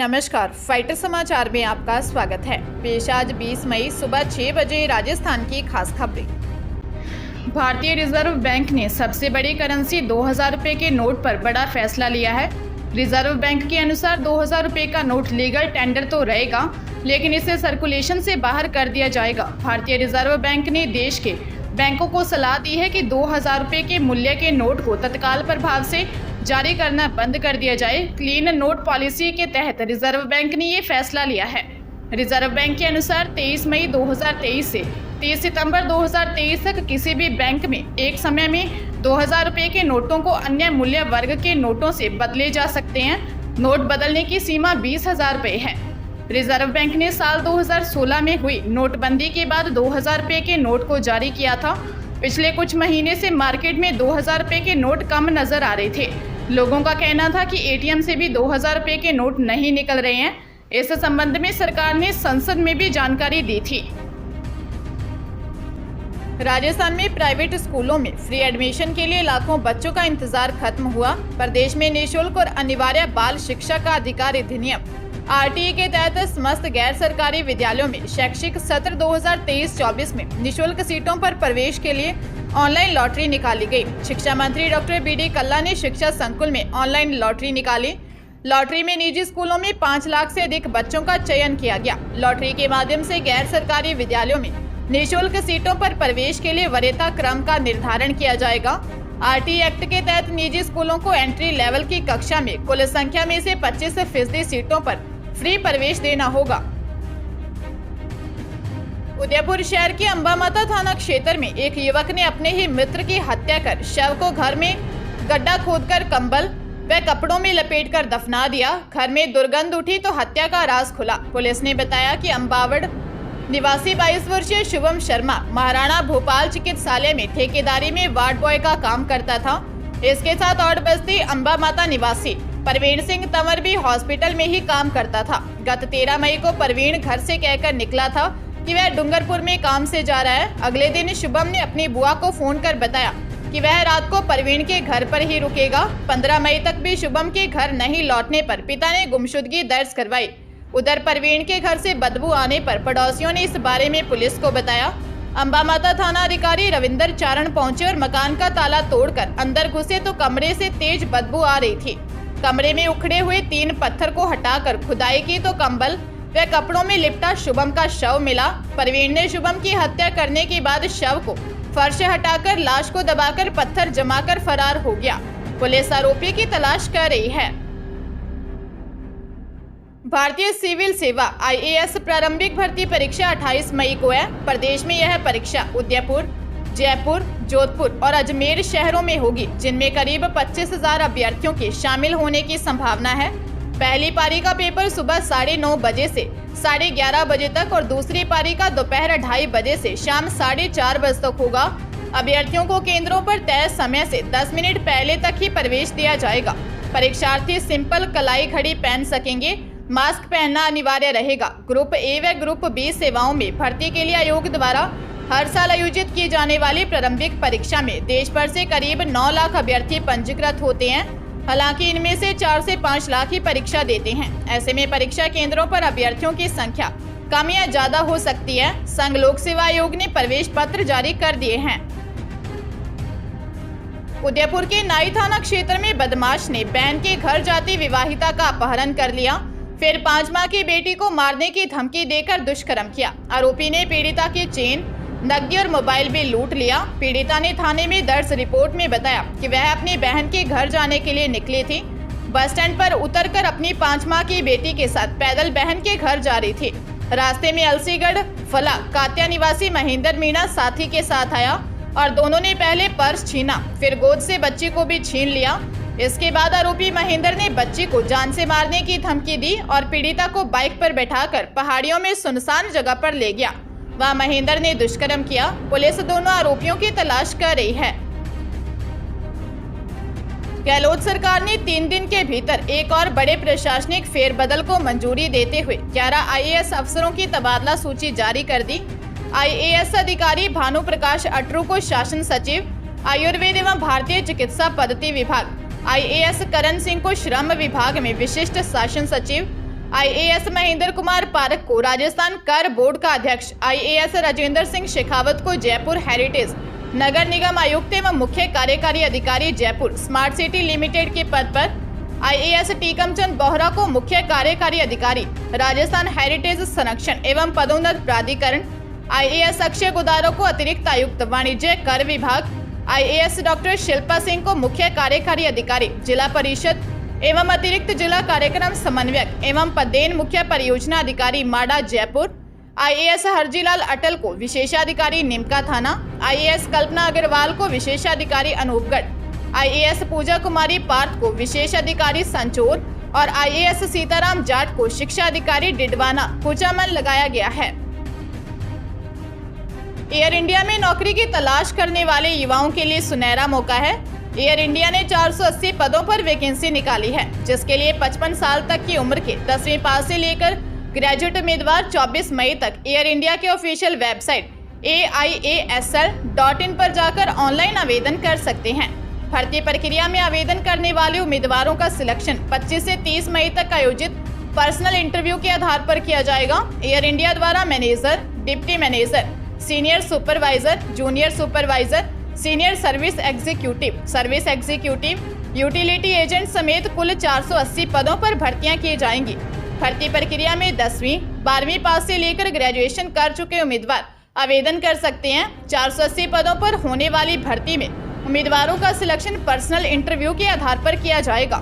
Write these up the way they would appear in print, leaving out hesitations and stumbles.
नमस्कार, फाइटर समाचार में आपका स्वागत है। पेश आज 20 मई सुबह 6 बजे राजस्थान की खास खबरें। भारतीय रिजर्व बैंक ने सबसे बड़ी करेंसी 2000 रुपये के नोट पर बड़ा फैसला लिया है। रिजर्व बैंक के अनुसार 2000 रुपये का नोट लीगल टेंडर तो रहेगा, लेकिन इसे सर्कुलेशन से बाहर कर दिया जाएगा। भारतीय रिजर्व बैंक ने देश के बैंकों को सलाह दी है कि 2000 रुपये के मूल्य के नोट को तत्काल प्रभाव से जारी करना बंद कर दिया जाए। क्लीन नोट पॉलिसी के तहत रिजर्व बैंक ने ये फैसला लिया है। रिजर्व बैंक के अनुसार 23 मई 2023 से 30 सितंबर 2023 तक किसी भी बैंक में एक समय में 2000 रुपये के नोटों को अन्य मूल्य वर्ग के नोटों से बदले जा सकते हैं। नोट बदलने की सीमा 20,000 रुपये है। रिजर्व बैंक ने साल 2016 में हुई नोटबंदी के बाद 2000 रुपये के नोट को जारी किया था। पिछले कुछ महीने से मार्केट में 2000 रुपये के नोट कम नजर आ रहे थे। लोगों का कहना था कि एटीएम से भी 2000 रुपये के नोट नहीं निकल रहे हैं। इस संबंध में सरकार ने संसद में भी जानकारी दी थी। राजस्थान में प्राइवेट स्कूलों में फ्री एडमिशन के लिए लाखों बच्चों का इंतजार खत्म हुआ। प्रदेश में निःशुल्क और अनिवार्य बाल शिक्षा का अधिकार अधिनियम आरटीई के तहत समस्त गैर सरकारी विद्यालयों में शैक्षिक सत्र 2023-24 में निःशुल्क सीटों पर प्रवेश के लिए ऑनलाइन लॉटरी निकाली गई। शिक्षा मंत्री डॉक्टर बी डी कल्ला ने शिक्षा संकुल में ऑनलाइन लॉटरी निकाली। लॉटरी में निजी स्कूलों में 5 लाख से अधिक बच्चों का चयन किया गया। लॉटरी के माध्यम से गैर सरकारी विद्यालयों में निःशुल्क सीटों पर प्रवेश के लिए वरीयता क्रम का निर्धारण किया जाएगा। आरटीई एक्ट के तहत निजी स्कूलों को एंट्री लेवल की कक्षा में कुल संख्या में से 25% सीटों पर फ्री प्रवेश देना होगा। उदयपुर शहर के अंबा माता थाना क्षेत्र में एक युवक ने अपने ही मित्र की हत्या कर शव को घर में गड्ढा खोदकर कंबल व कपड़ों में लपेटकर दफना दिया। घर में दुर्गंध उठी तो हत्या का राज खुला। पुलिस ने बताया कि अंबावड़ निवासी 22 वर्षीय शुभम शर्मा महाराणा भोपाल चिकित्सालय में ठेकेदारी में वार्ड बॉय का काम करता था। इसके साथ और बस्ती अंबा माता निवासी प्रवीण सिंह तंवर भी हॉस्पिटल में ही काम करता था। गत 13 मई को प्रवीण घर से कहकर निकला था कि वह डूंगरपुर में काम से जा रहा है। अगले दिन शुभम ने अपनी बुआ को फोन कर बताया कि वह रात को प्रवीण के घर पर ही रुकेगा। 15 मई तक भी शुभम के घर नहीं लौटने पर पिता ने गुमशुदगी दर्ज करवाई। उधर प्रवीण के घर से बदबू आने पर पड़ोसियों ने इस बारे में पुलिस को बताया। अंबा माता थाना अधिकारी रविंदर चारण पहुंचे और मकान का ताला तोड़कर अंदर घुसे तो कमरे से तेज बदबू आ रही थी। कमरे में उखड़े हुए 3 पत्थर को हटाकर खुदाई की तो कंबल व कपड़ों में लिपटा शुभम का शव मिला। प्रवीण ने शुभम की हत्या करने के बाद शव को फर्श से हटाकर लाश को दबाकर पत्थर जमाकर फरार हो गया। पुलिस आरोपी की तलाश कर रही है। भारतीय सिविल सेवा आईएएस प्रारंभिक भर्ती परीक्षा 28 मई को है। प्रदेश में यह परीक्षा उदयपुर, जयपुर, जोधपुर और अजमेर शहरों में होगी, जिनमें करीब 25,000 अभ्यर्थियों के शामिल होने की संभावना है। पहली पारी का पेपर सुबह 9:30 बजे से 11:30 बजे तक और दूसरी पारी का दोपहर 2:30 बजे से शाम 4:30 बजे तक होगा। अभ्यर्थियों को केंद्रों पर तय समय से 10 मिनट पहले तक ही प्रवेश दिया जाएगा। परीक्षार्थी सिंपल कलाई घड़ी पहन सकेंगे। मास्क पहनना अनिवार्य रहेगा। ग्रुप ए व ग्रुप बी सेवाओं में भर्ती के लिए आयोग द्वारा हर साल आयोजित की जाने वाली प्रारंभिक परीक्षा में देश भर से करीब 9 लाख अभ्यर्थी पंजीकृत होते हैं। हालांकि इनमें से 4 से 5 लाख ही परीक्षा देते हैं। ऐसे में परीक्षा केंद्रों पर अभ्यर्थियों की संख्या कम या ज्यादा हो सकती है। संघ लोक सेवा आयोग ने प्रवेश पत्र जारी कर दिए हैं। उदयपुर के नाई थाना क्षेत्र में बदमाश ने बहन के घर जाती विवाहिता का अपहरण कर लिया, फिर 5 माह की बेटी को मारने की धमकी देकर दुष्कर्म किया। आरोपी ने पीड़िता की चेन, नकदी और मोबाइल भी लूट लिया। पीड़िता ने थाने में दर्ज रिपोर्ट में बताया कि वह अपनी बहन के घर जाने के लिए निकली थी। बस स्टैंड पर उतरकर अपनी 5 माह की बेटी के साथ पैदल बहन के घर जा रही थी। रास्ते में अलसीगढ़ फला कात्या निवासी महेंद्र मीणा साथी के साथ आया और दोनों ने पहले पर्स छीना, फिर गोद से बच्ची को भी छीन लिया। इसके बाद आरोपी महेंद्र ने बच्ची को जान से मारने की धमकी दी और पीड़िता को बाइक पर बैठाकर पहाड़ियों में सुनसान जगह पर ले गया। वहां महेंद्र ने दुष्कर्म किया। पुलिस दोनों आरोपियों की तलाश कर रही है। गहलोत सरकार ने 3 दिन के भीतर एक और बड़े प्रशासनिक फेरबदल को मंजूरी देते हुए 11 आईएएस अफसरों की तबादला सूची जारी कर दी। आईएएस अधिकारी भानु प्रकाश अटरू को शासन सचिव, आयुर्वेद एवं भारतीय चिकित्सा पद्धति विभाग, आईएएस करण सिंह को श्रम विभाग में विशिष्ट शासन सचिव, आईएएस महेंद्र कुमार पारक को राजस्थान कर बोर्ड का अध्यक्ष, आईएएस राजेंद्र सिंह शेखावत को जयपुर हेरिटेज नगर निगम आयुक्त एवं मुख्य कार्यकारी अधिकारी जयपुर स्मार्ट सिटी लिमिटेड के पद पर, आईएएस टीकमचंद बोहरा को मुख्य कार्यकारी अधिकारी राजस्थान हेरिटेज संरक्षण एवं पदोन्नत प्राधिकरण, आईएएस अक्षय गुदारो को अतिरिक्त आयुक्त वाणिज्य कर विभाग, आईएएस डॉक्टर शिल्पा सिंह को मुख्य कार्यकारी अधिकारी जिला परिषद एवं अतिरिक्त जिला कार्यक्रम समन्वयक एवं पदेन मुख्य परियोजना अधिकारी माडा जयपुर, आईएएस हरजीलाल अटल को विशेषाधिकारी निमका थाना, आईएएस कल्पना अग्रवाल को विशेषाधिकारी अनूपगढ़, आईएएस पूजा कुमारी पार्थ को विशेषाधिकारी संचोर और आईएएस सीताराम जाट को शिक्षा अधिकारी डिडवाना कुचामन लगाया गया है। एयर इंडिया में नौकरी की तलाश करने वाले युवाओं के लिए सुनहरा मौका है। एयर इंडिया ने 480 पदों पर वैकेंसी निकाली है, जिसके लिए 55 साल तक की उम्र के 10वीं पास से लेकर ग्रेजुएट उम्मीदवार 24 मई तक एयर इंडिया के ऑफिशियल वेबसाइट AIASL.in पर जाकर ऑनलाइन आवेदन कर सकते हैं। भर्ती प्रक्रिया में आवेदन करने वाले उम्मीदवारों का सिलेक्शन 25 से 30 मई तक आयोजित पर्सनल इंटरव्यू के आधार पर किया जाएगा। एयर इंडिया द्वारा manager, deputy manager, senior supervisor, junior supervisor, senior service executive, utility agent समेत कुल 480 पदों पर भर्तियां की जाएंगी। भर्ती प्रक्रिया में 10वीं 12वीं पास से लेकर ग्रेजुएशन कर चुके उम्मीदवार आवेदन कर सकते हैं। 480 पदों पर होने वाली भर्ती में उम्मीदवारों का सिलेक्शन पर्सनल इंटरव्यू के आधार पर किया जाएगा।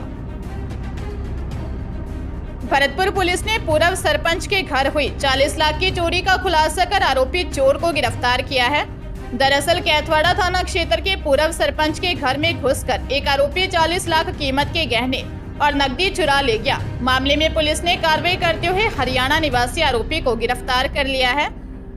भरतपुर पुलिस ने पूर्व सरपंच के घर हुई 40 लाख की चोरी का खुलासा कर आरोपी चोर को गिरफ्तार किया है। दरअसल कैथवाड़ा थाना क्षेत्र के पूर्व सरपंच के घर में घुसकर एक आरोपी 40 लाख कीमत के गहने और नकदी चुरा ले गया। मामले में पुलिस ने कार्रवाई करते हुए हरियाणा निवासी आरोपी को गिरफ्तार कर लिया है।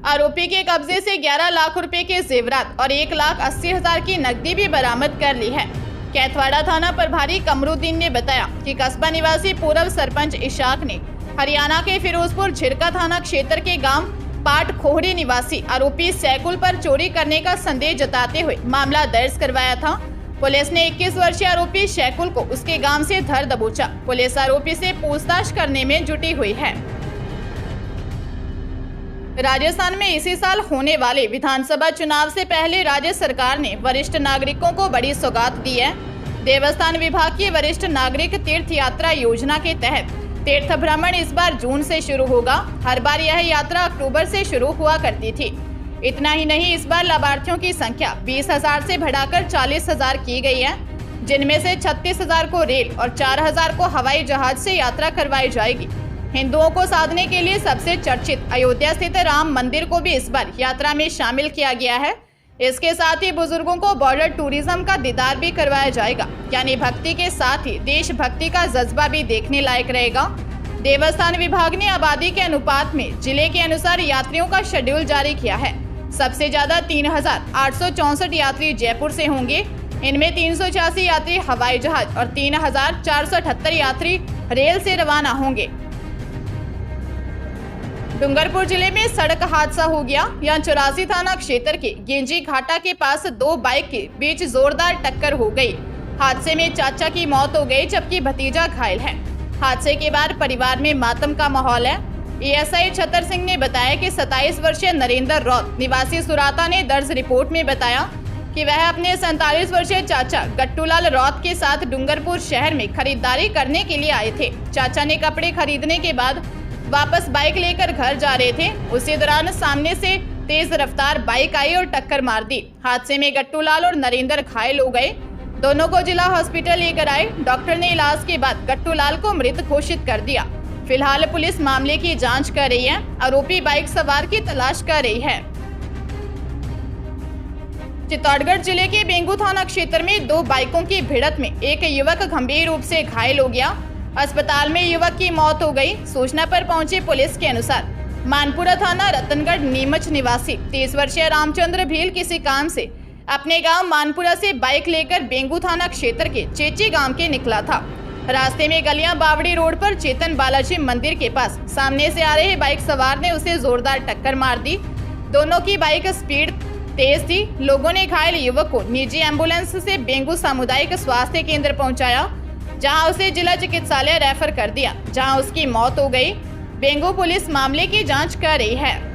आरोपी के कब्जे से 11 लाख रुपए के जेवरात और 1,80,000 की नकदी भी बरामद कर ली है। कैथवाड़ा थाना प्रभारी कमरुद्दीन ने बताया कि कस्बा निवासी पूर्व सरपंच इशाक ने हरियाणा के फिरोजपुर झिरका थाना क्षेत्र के गांव पाट खोहड़ी निवासी आरोपी सैकुल पर चोरी करने का संदेह जताते हुए मामला दर्ज करवाया था। पुलिस ने 21 वर्षीय आरोपी सैकुल को उसके गांव से धर दबोचा। पुलिस आरोपी से पूछताछ करने में जुटी हुई है। राजस्थान में इसी साल होने वाले विधानसभा चुनाव से पहले राज्य सरकार ने वरिष्ठ नागरिकों को बड़ी सौगात दी है। देवस्थान विभाग की वरिष्ठ नागरिक तीर्थ यात्रा योजना के तहत तीर्थ भ्रमण इस बार जून से शुरू होगा। हर बार यह यात्रा अक्टूबर से शुरू हुआ करती थी। इतना ही नहीं, इस बार लाभार्थियों की संख्या 20,000 से बढ़ाकर 40,000 की गई है, जिनमें से 36,000 को रेल और 4,000 को हवाई जहाज से यात्रा करवाई जाएगी। हिंदुओं को साधने के लिए सबसे चर्चित अयोध्या स्थित राम मंदिर को भी इस बार यात्रा में शामिल किया गया है। इसके साथ ही बुजुर्गों को बॉर्डर टूरिज्म का दीदार भी करवाया जाएगा, यानी भक्ति के साथ ही देशभक्ति का जज्बा भी देखने लायक रहेगा। देवस्थान विभाग ने आबादी के अनुपात में जिले के अनुसार यात्रियों का शेड्यूल जारी किया है। सबसे ज्यादा 3,864 यात्री जयपुर से होंगे। इनमें 386 यात्री हवाई जहाज और 3,478 यात्री रेल से रवाना होंगे। डूंगरपुर जिले में सड़क हादसा हो गया। यहाँ 84 थाना क्षेत्र के गेंजी घाटा के पास 2 बाइक के बीच जोरदार टक्कर हो गई। हादसे में चाचा की मौत हो गई, जबकि भतीजा घायल है। हादसे के बाद परिवार में मातम का माहौल है। एएसआई छतर सिंह ने बताया कि 27 वर्षीय नरेंद्र रौत निवासी सुराता ने दर्ज रिपोर्ट में बताया कि वह अपने 47 वर्षीय चाचा गट्टूलाल रौत के साथ डूंगरपुर शहर में खरीदारी करने के लिए आए थे। चाचा ने कपड़े खरीदने के बाद वापस बाइक लेकर घर जा रहे थे। उसी दौरान सामने से तेज रफ्तार बाइक आई और टक्कर मार दी। हादसे में गट्टूलाल और नरेंद्र घायल हो गए। दोनों को जिला हॉस्पिटल लेकर आए। डॉक्टर ने इलाज के बाद गट्टूलाल को मृत घोषित कर दिया। फिलहाल पुलिस मामले की जांच कर रही है। आरोपी बाइक सवार की तलाश कर रही है। चित्तौड़गढ़ जिले के बेंगू थाना क्षेत्र में 2 बाइकों की भिड़ंत में एक युवक गंभीर रूप से घायल हो गया। अस्पताल में युवक की मौत हो गई। सूचना पर पहुंची पुलिस के अनुसार मानपुरा थाना रतनगढ़ नीमच निवासी 30 वर्षीय रामचंद्र भील किसी काम से अपने गांव मानपुरा से बाइक लेकर बेंगू थाना क्षेत्र के चेची गांव के निकला था। रास्ते में गलियां बावड़ी रोड पर चेतन बालाजी मंदिर के पास सामने से आ रहे बाइक सवार ने उसे जोरदार टक्कर मार दी। दोनों की बाइक स्पीड तेज थी। लोगों ने घायल युवक को निजी एम्बुलेंस से बेंगू सामुदायिक स्वास्थ्य केंद्र पहुंचाया। जहां उसे जिला चिकित्सालय रेफर कर दिया, जहां उसकी मौत हो गई। बेंगो पुलिस मामले की जांच कर रही है।